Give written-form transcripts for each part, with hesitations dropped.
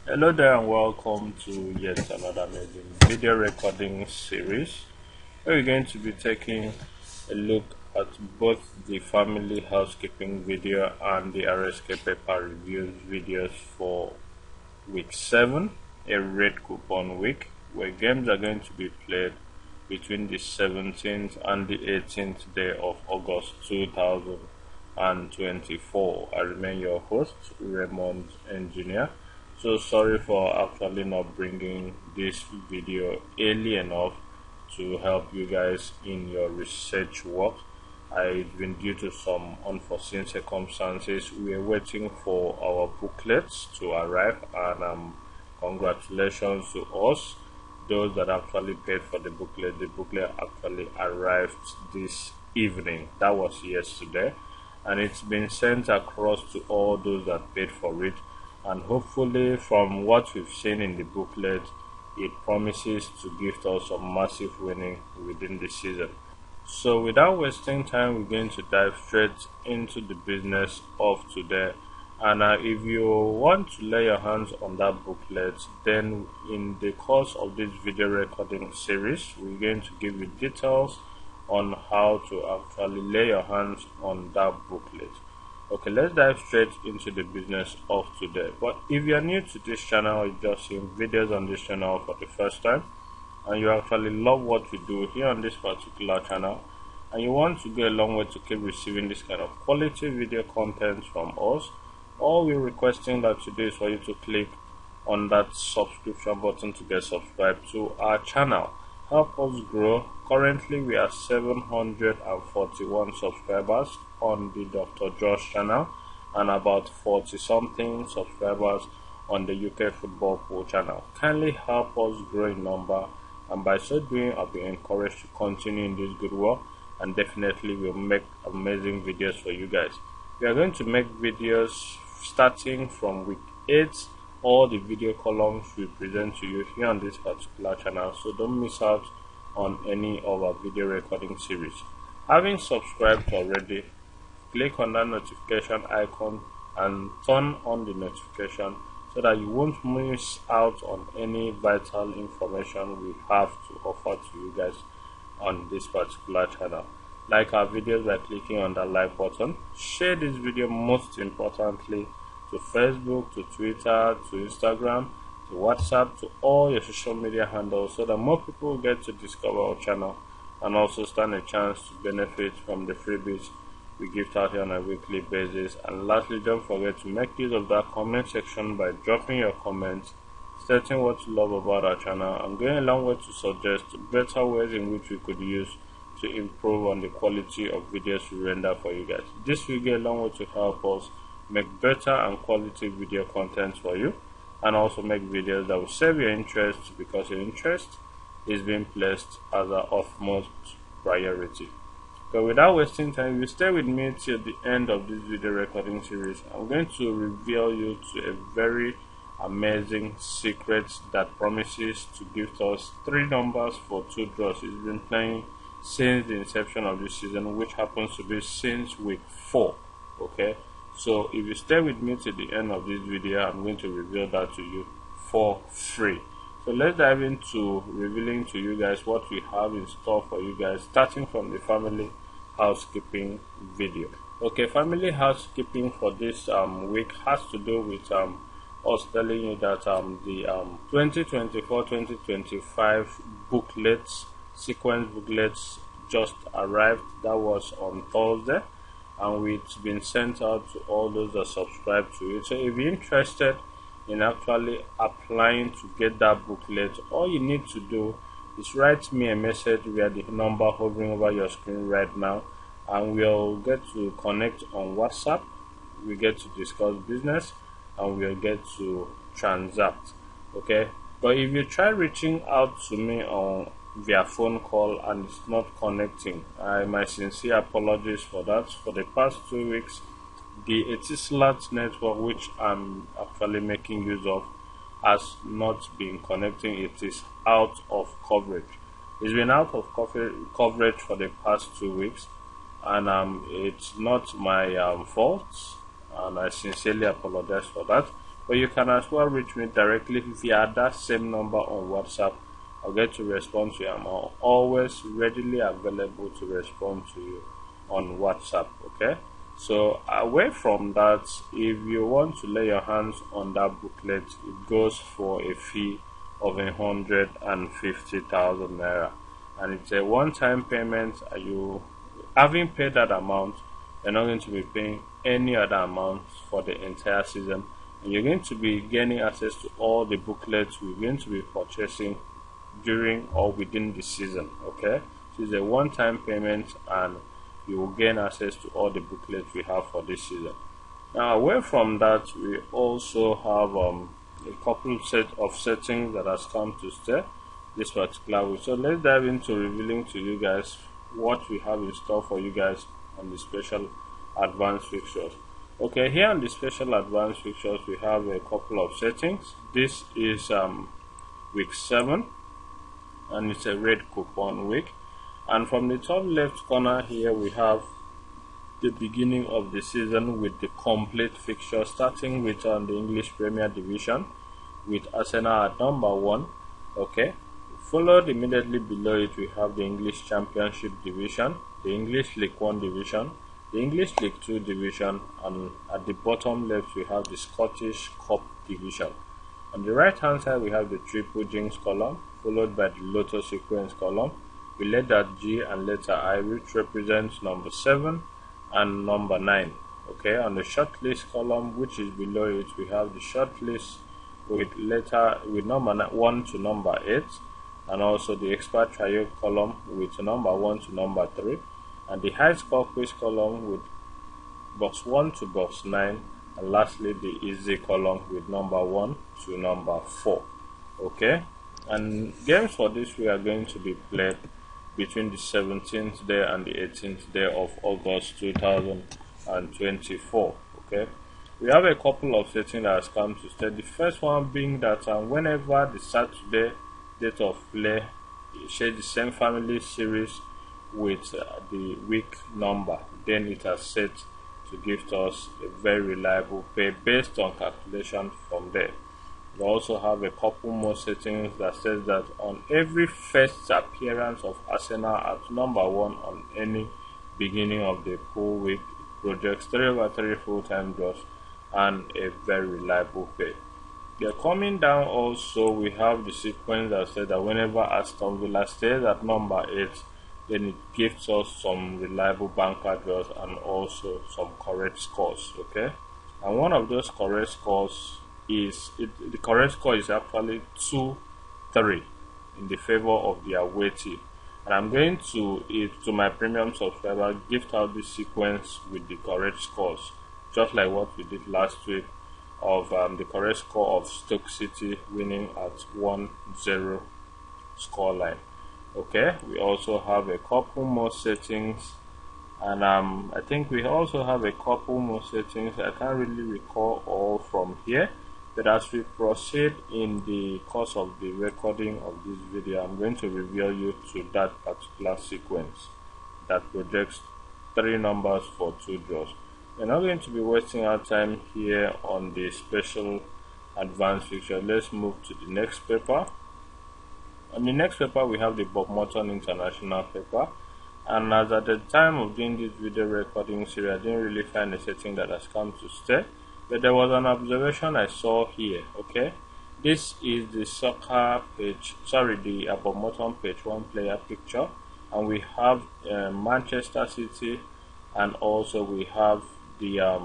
Hello there and welcome to yet another amazing video recording series where we're going to be taking a look at both the family housekeeping video and the RSK paper reviews videos for week 7, a red coupon week, where games are going to be played between the 17th and the 18th day of August 2024. I remain your host, Raymond Engineer. So sorry for actually not bringing this video early enough to help you guys in your research work. It's been due to some unforeseen circumstances. We are waiting for our booklets to arrive, and congratulations to us, those that actually paid for the booklet. The booklet actually arrived this evening. That was yesterday, and it's been sent across to all those that paid for it. And hopefully, from what we've seen in the booklet, it promises to gift us some massive winning within the season. So without wasting time, we're going to dive straight into the business of today. And if you want to lay your hands on that booklet, then in the course of this video recording series, we're going to give you details on how to actually lay your hands on that booklet. Okay, let's dive straight into the business of today. But if you're new to this channel, or you're just seeing videos on this channel for the first time, and you actually love what we do here on this particular channel, and you want to go a long way to keep receiving this kind of quality video content from us, all we're requesting that you do is for you to click on that subscription button to get subscribed to our channel. Help us grow. Currently we are 741 subscribers on the Dr. Josh channel and about 40 something subscribers on the UK Football Pool channel. Kindly help us grow in number, and by so doing I'll be encouraged to continue in this good work, and definitely we'll make amazing videos for you guys. We are going to make videos starting from week 8. All the video columns we present to you here on this particular channel, so don't miss out on any of our video recording series. Having subscribed already, click on that notification icon and turn on the notification so that you won't miss out on any vital information we have to offer to you guys on this particular channel. Like our videos by clicking on that like button. Share this video, most importantly, to Facebook, to Twitter, to Instagram, to WhatsApp, to all your social media handles, so that more people get to discover our channel and also stand a chance to benefit from the freebies we give out here on a weekly basis. And lastly, don't forget to make use of that comment section by dropping your comments, stating what you love about our channel, and going a long way to suggest better ways in which we could use to improve on the quality of videos we render for you guys. This will go a long way to help us make better and quality video content for you, and also make videos that will serve your interest, because your interest is being placed as our utmost priority. So without wasting time, if you stay with me till the end of this video recording series, I'm going to reveal you to a very amazing secret that promises to give us 3 numbers for 2 draws. It's been playing since the inception of this season, which happens to be since week 4. Okay, so if you stay with me to the end of this video, I'm going to reveal that to you for free. So let's dive into revealing to you guys what we have in store for you guys, starting from the family housekeeping video. Okay, family housekeeping for this week has to do with us telling you that the 2024-2025 booklets, sequence booklets, just arrived. That was on Thursday, and it's been sent out to all those that subscribe to it. So if you're interested in actually applying to get that booklet, all you need to do is write me a message via the number hovering over your screen right now, and we'll get to connect on WhatsApp. We get to discuss business, and we'll get to transact. Okay, but if you try reaching out to me on via phone call and it's not connecting, my sincere apologies for that. For the past 2 weeks, the Etisalat network, which I'm actually making use of, has not been connecting. It is out of coverage. It's been out of coverage for the past 2 weeks, and it's not my fault, and I sincerely apologize for that. but you can as well reach me directly via that same number on WhatsApp. I'll get to respond to you. I'm always readily available to respond to you on WhatsApp. Okay, so away from that, if you want to lay your hands on that booklet, it goes for a fee of 150,000 naira, and it's a one-time payment. You having paid that amount, you're not going to be paying any other amount for the entire season, and you're going to be gaining access to all the booklets we're going to be purchasing during or within the season. Okay, so it's a one-time payment, and you will gain access to all the booklets we have for this season. Now, away from that, we also have a couple set of settings that has come to stay this particular week. So let's dive into revealing to you guys what we have in store for you guys on the special advanced fixtures. Okay, here on the special advanced fixtures, we have a couple of settings. This is week 7, and it's a red coupon week. And from the top left corner here, we have the beginning of the season with the complete fixture, starting with the English Premier Division with Arsenal at number 1. Okay, followed immediately below it, we have the English Championship Division, the English League 1 Division, the English League 2 Division, and at the bottom left we have the Scottish Cup Division. On the right hand side, we have the Triple Jinx column, followed by the Lotto Sequence column with letter G and letter I, which represents number 7 and number 9. Okay, on the shortlist column, which is below it, we have the shortlist with number 1 to number 8, and also the expert trio column with number 1 to number 3, and the high score quiz column with box 1 to box 9, and lastly the easy column with number 1 to number 4. Okay, and games for this we are going to be played between the 17th day and the 18th day of August 2024. Okay, we have a couple of settings that has come to stay. The first one being that whenever the Saturday date of play shares the same family series with the week number, then it has set to give us a very reliable pay based on calculation from there. We also have a couple more settings that says that on every first appearance of Arsenal at number 1 on any beginning of the pool week, projects 3/3 full-time draws and a very reliable pay. They're coming down. Also, we have the sequence that says that whenever Aston Villa stays at number 8, then it gives us some reliable banker draws and also some correct scores. Okay, and one of those correct scores is the correct score is actually 2-3 in the favor of the away team, and I'm going to my premium subscriber gift out this sequence with the correct scores, just like what we did last week of the correct score of Stoke City winning at 1-0 scoreline. Okay, we also have a couple more settings, and I think we also have a couple more settings. I can't really recall all from here, but as we proceed in the course of the recording of this video, I'm going to reveal you to that particular sequence that projects 3 numbers for 2 draws. We're not going to be wasting our time here on the special advanced fixture. Let's move to the next paper. On the next paper, we have the Bob Morton International paper, and as at the time of doing this video recording series, I didn't really find a setting that has come to stay, but there was an observation I saw here. Okay, this is the soccer page, the Bob Morton page 1 player picture, and we have Manchester City, and also we have the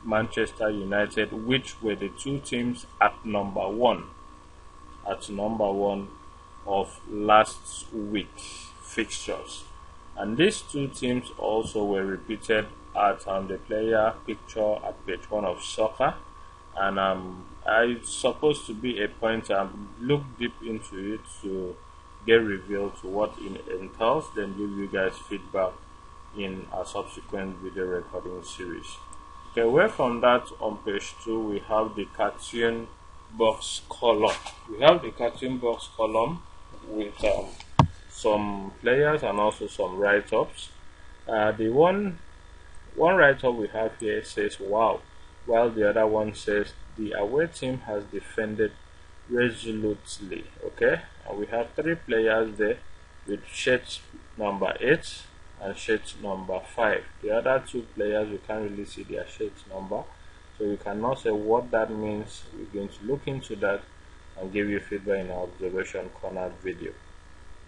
Manchester United, which were the 2 teams at number 1 of last week fixtures, and these 2 teams also were repeated at the player picture at page 1 of soccer. And it's supposed to be a point. Look deep into it to get revealed to what it entails, then give you guys feedback in a subsequent video recording series. Okay, away from that, on page 2 we have the cartoon box column. We have the cartoon box column with some players and also some write-ups. The one write-up we have here says wow, while the other one says the away team has defended resolutely. Okay, and we have 3 players there with shirts number 8 and shirt number 5. The other 2 players, we can't really see their shirt number, so we cannot say what that means. We're going to look into that and give you feedback in our observation corner video.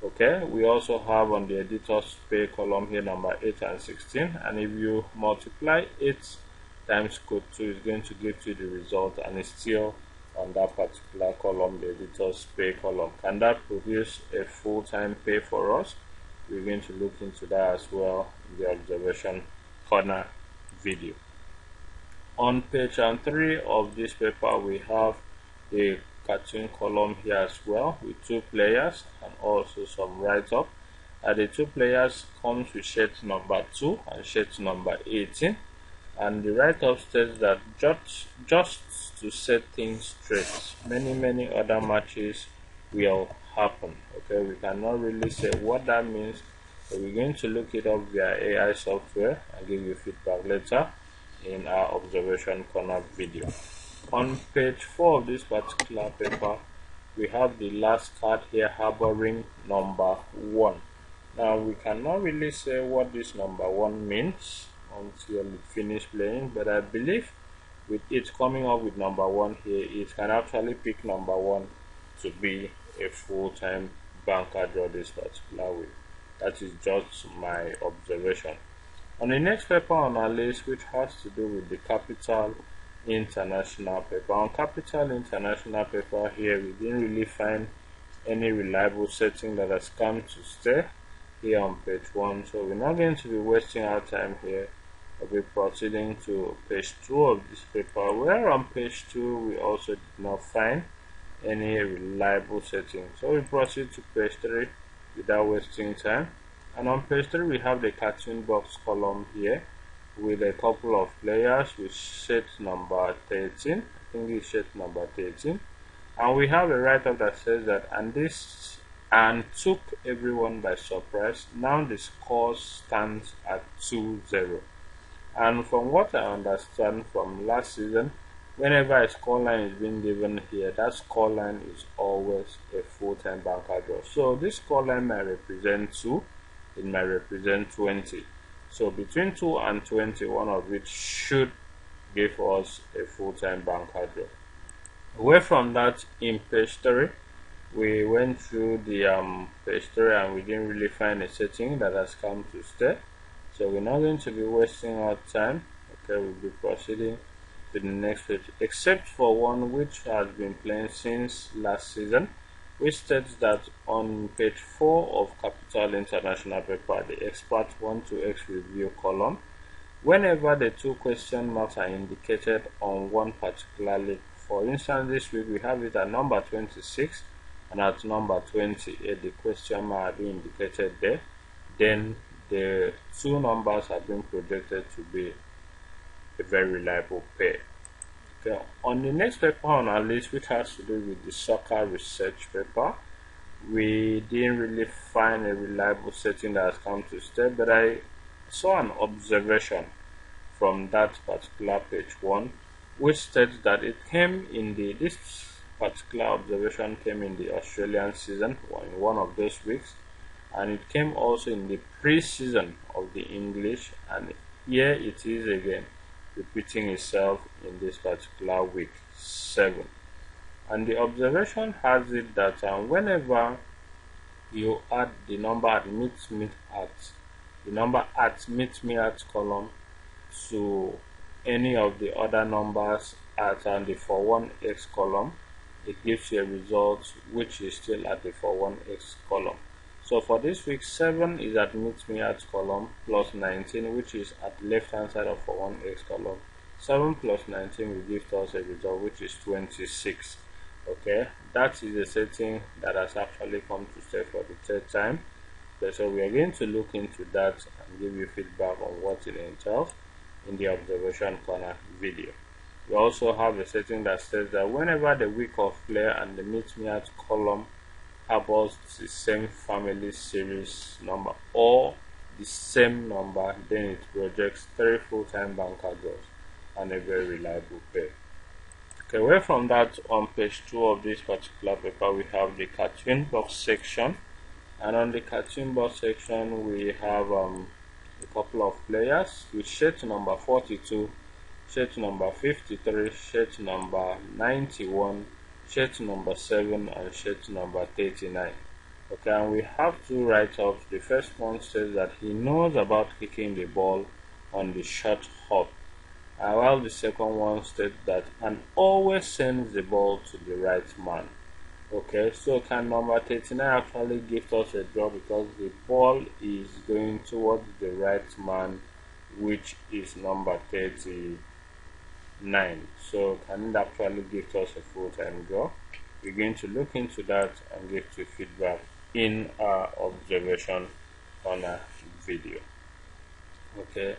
Okay, we also have on the editor's pay column here number 8 and 16, and if you multiply 8 times code 2, is going to give you the result, and it's still on that particular column, the editor's pay column. Can that produce a full-time pay for us? We're going to look into that as well in the observation corner video. On page 3 of this paper, we have a cartoon column here as well with 2 players and also some write-up. The 2 players comes with shirt number 2 and shirt number 18, and the write-up states that just to set things straight, many other matches will happen. Okay, we cannot really say what that means, but we're going to look it up via AI software and give you feedback later in our observation corner video. On page 4 of this particular paper, we have the last card here harboring number 1. Now we cannot really say what this number 1 means until it finish playing, but I believe with it coming up with number 1 here, it can actually pick number 1 to be a full-time banker draw this particular week. That is just my observation. On the next paper on our list, which has to do with the Capital International paper. On Capital International paper here, we didn't really find any reliable setting that has come to stay here on page 1, so we're not going to be wasting our time here. We'll be proceeding to page 2 of this paper, where on page 2 we also did not find any reliable setting. So we proceed to page 3 without wasting time, and on page 3 we have the cartoon box column here with a couple of players with shirt number 13. I think it's shirt number 13, and we have a write-up that says that and took everyone by surprise. Now the score stands at 2-0, and from what I understand from last season, whenever a scoreline is being given here, that scoreline is always a full-time banker draw. So this scoreline might represent 2, it might represent 20. So between 2 and 20, one of which should give us a full-time banker draw. Away from that, in page 3, we went through the page 3 and we didn't really find a setting that has come to stay. So we're not going to be wasting our time. Okay, we'll be proceeding to the next page, except for one which has been playing since last season, which states that on page 4 of Capital International paper, the expert 1-2x review column, whenever the 2 question marks are indicated on one particular league, for instance this week we have it at number 26 and at number 28, the question mark being indicated there, then the 2 numbers have been projected to be a very reliable pair. Okay, on the next paper on our list, which has to do with the soccer research paper, we didn't really find a reliable setting that has come to stay, but I saw an observation from that particular page 1, which states that it came in this particular observation came in the Australian season, or in one of those weeks, and it came also in the pre-season of the English, and here it is again repeating itself in this particular week 7. And the observation has it that whenever you add the number at meet me at column to any of the other numbers at the for 1x column, it gives you a result which is still at the for 1x column. So for this week, 7 is at meet me at column plus 19, which is at the left hand side of for 1x column. 7 plus 19 will give us a result which is 26. Okay, that is a setting that has actually come to stay for the 3rd time. Okay, so we are going to look into that and give you feedback on what it entails in the observation corner video. We also have a setting that says that whenever the week of player and the meet me at column harbors the same family series number or the same number, then it projects 3 full-time banker draws and a very reliable pair. Okay, away from that, on page 2 of this particular paper, we have the cartoon box section, and on the cartoon box section, we have a couple of players with shirt number 42, shirt number 53, shirt number 91, shirt number 7, and shirt number 39. Okay, and we have two write-ups. The first one says that he knows about kicking the ball on the short hop, while the second one states that and always sends the ball to the right man. Okay, so can number 39 actually give us a draw because the ball is going towards the right man, which is number 39. So can it actually give us a full-time draw? We're going to look into that and give you feedback in our observation on a video. Okay,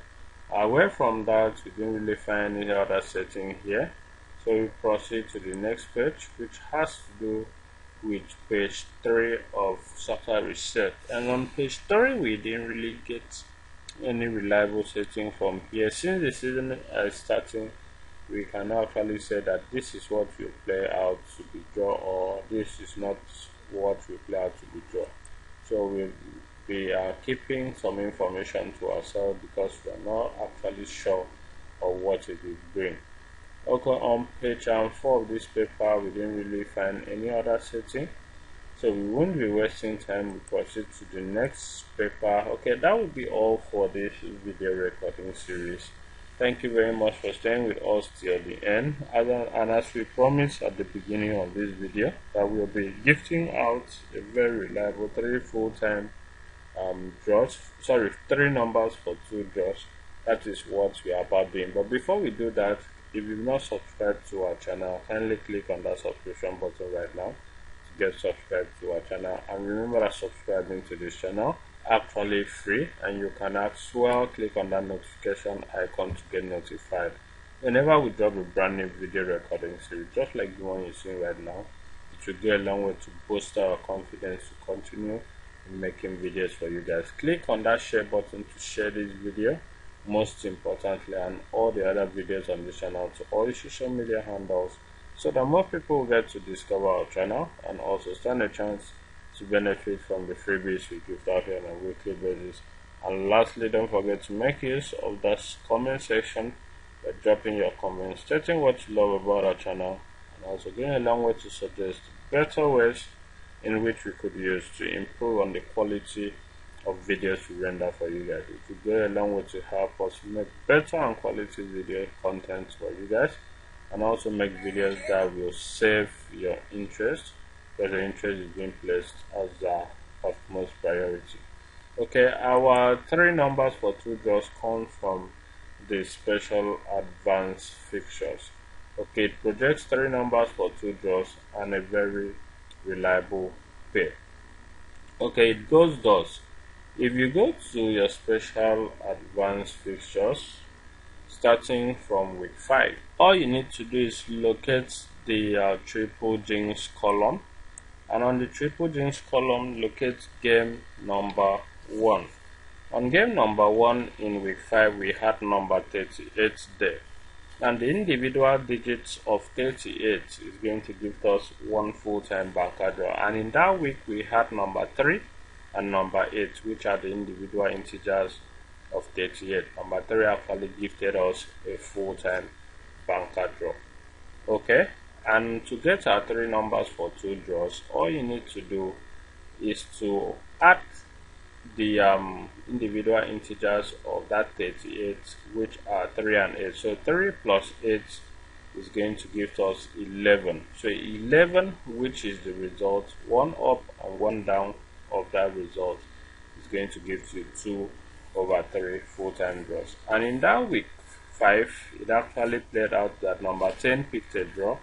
away from that, we didn't really find any other setting here, so we proceed to the next page, which has to do with page 3 of soccer research. And on page 3, we didn't really get any reliable setting from here. Since the season is starting, we can actually say that this is what will play out to be draw, or this is not what will play out to be draw. So we are keeping some information to ourselves because we are not actually sure of what it will bring. Okay, on page 4 of this paper, we didn't really find any other setting, so we won't be wasting time. We proceed to the next paper. Okay, that will be all for this video recording series. Thank you very much for staying with us till the end. And as we promised at the beginning of this video, that we'll be gifting out a very reliable 3 full-time draws. Sorry, 3 numbers for 2 draws. That is what we are about doing. But before we do that, if you've not subscribed to our channel, kindly click on that subscription button right now to get subscribed to our channel. And remember that subscribing to this channel actually free, and you can as well click on that notification icon to get notified whenever we drop a brand new video recording series, just like the one you're seeing right now. It will go a long way to boost our confidence to continue making videos for you guys. Click on that share button to share this video, most importantly, and all the other videos on the channel to all your social media handles, so that more people will get to discover our channel and also stand a chance to benefit from the freebies we give out here on a weekly basis. And lastly, don't forget to make use of that comment section by dropping your comments, stating what you love about our channel, and also going a long way to suggest better ways in which we could use to improve on the quality of videos we render for you guys. It will go a long way to help us make better and quality video content for you guys, and also make videos that will save your interest, because the interest is being placed as the utmost priority. Okay, our 3 numbers for 2 draws come from the special advanced fixtures. Okay, it projects 3 numbers for 2 draws and a very reliable pair. Okay, it goes thus. If you go to your special advanced fixtures starting from week 5, all you need to do is locate the triple jinx column, and on the triple jinx column locate game number 1. On game number 1 in week 5, we had number 38 there, and the individual digits of 38 is going to give us 1 full-time banker draw. And in that week, we had number 3 and number 8, which are the individual integers of 38. Number 3 actually gifted us a full-time banker draw. Okay, and to get our 3 numbers for 2 draws, all you need to do is to add the individual integers of that 38, which are 3 and 8. So 3 plus 8 is going to give us 11. So 11, which is the result, 1 up and 1 down of that result, is going to give you 2/3 full-time draws. And in that week 5, it actually played out that number 10 picked a draw,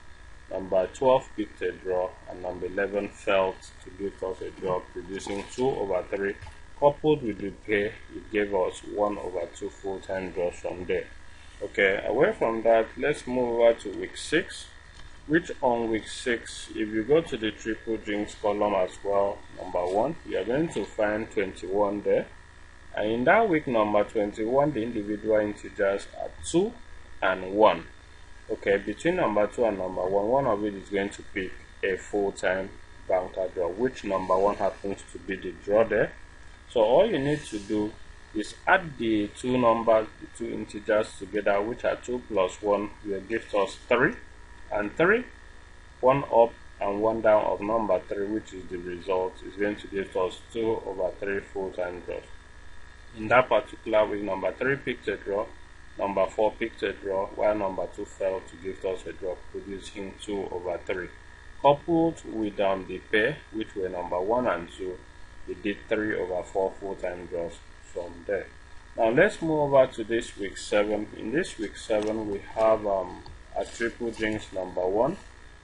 number 12 picked a draw, and number 11 failed to give us a draw, producing 2/3. Coupled with the pair, it gave us 1/2 full-time draws from there. Okay, away from that, let's move over to week 6, which on week 6, if you go to the triple jinx column as well, number 1, you are going to find 21 there. And in that week number 21, the individual integers are 2 and 1. Okay, between number 2 and number 1, one of it is going to pick a full-time banker draw, which number 1 happens to be the draw there. So all you need to do is add the two numbers, the two integers together, which are 2 plus 1 will give us 3, and 3, 1 up and 1 down of number 3, which is the result, is going to give us 2 over 3 full-time draws. In that particular week, number 3 picked a draw, number 4 picked a draw, while number 2 failed to give us a draw, producing 2 over 3. Coupled with the pair, which were number 1 and 2, we did 3 over 4 full-time draws from there. Now let's move over to this week 7. In this week 7, we have a triple jinx number 1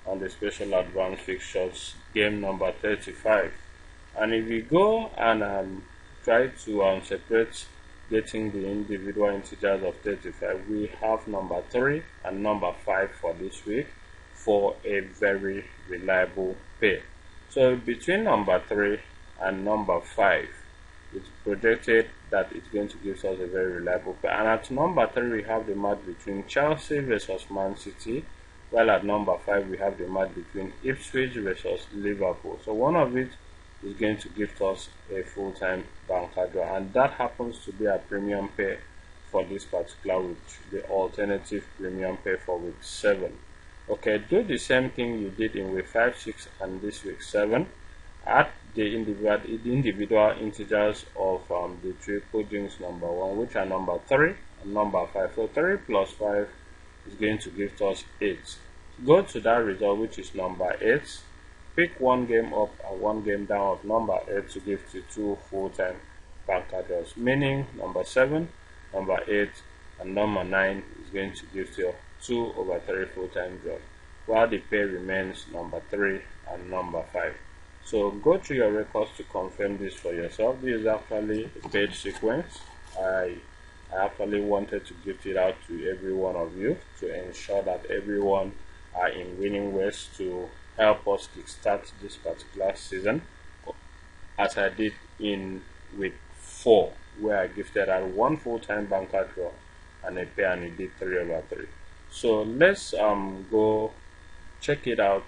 on the special advanced fixtures, game number 35. And if we go and try to separate getting the individual integers of 35, we have number 3 and number 5 for this week for a very reliable pair. So between number 3 and number 5, it's projected that it's going to give us a very reliable pair. And at number 3, we have the match between Chelsea versus Man City, while at number 5, we have the match between Ipswich versus Liverpool. So one of it is going to give us a full-time banker draw, and that happens to be a premium pair for this particular week, the alternative premium pair for week 7. Okay, do the same thing you did in week 5, 6, and this week 7. Add the individual integers of the triple jinx number 1, which are number 3 and number 5. So 3 plus 5 is going to give us 8. Go to that result, which is number 8. Pick one game up and one game down of number 8 to give you 2 full-time banker draws, meaning number 7, number 8, and number 9 is going to give you 2 over 3 full-time draws, while the pair remains number 3 and number 5. So go through your records to confirm this for yourself. This is actually a paid sequence. I actually wanted to gift it out to every one of you to ensure that everyone are in winning ways to help us kickstart this particular season, as I did in week 4, where I gifted out 1 full-time banker draw and a pair, and it did 3 over 3. So let's go check it out,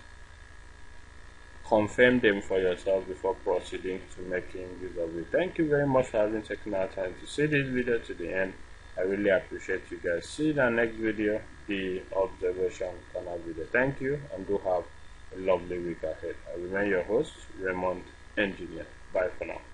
confirm them for yourself before proceeding to making use of it. Thank you very much for having taken our time to see this video to the end. I really appreciate you guys. See you in the next video, the observation corner video. Thank you, and do have a lovely week ahead. I remain your host, Raymond Engineer. Bye for now.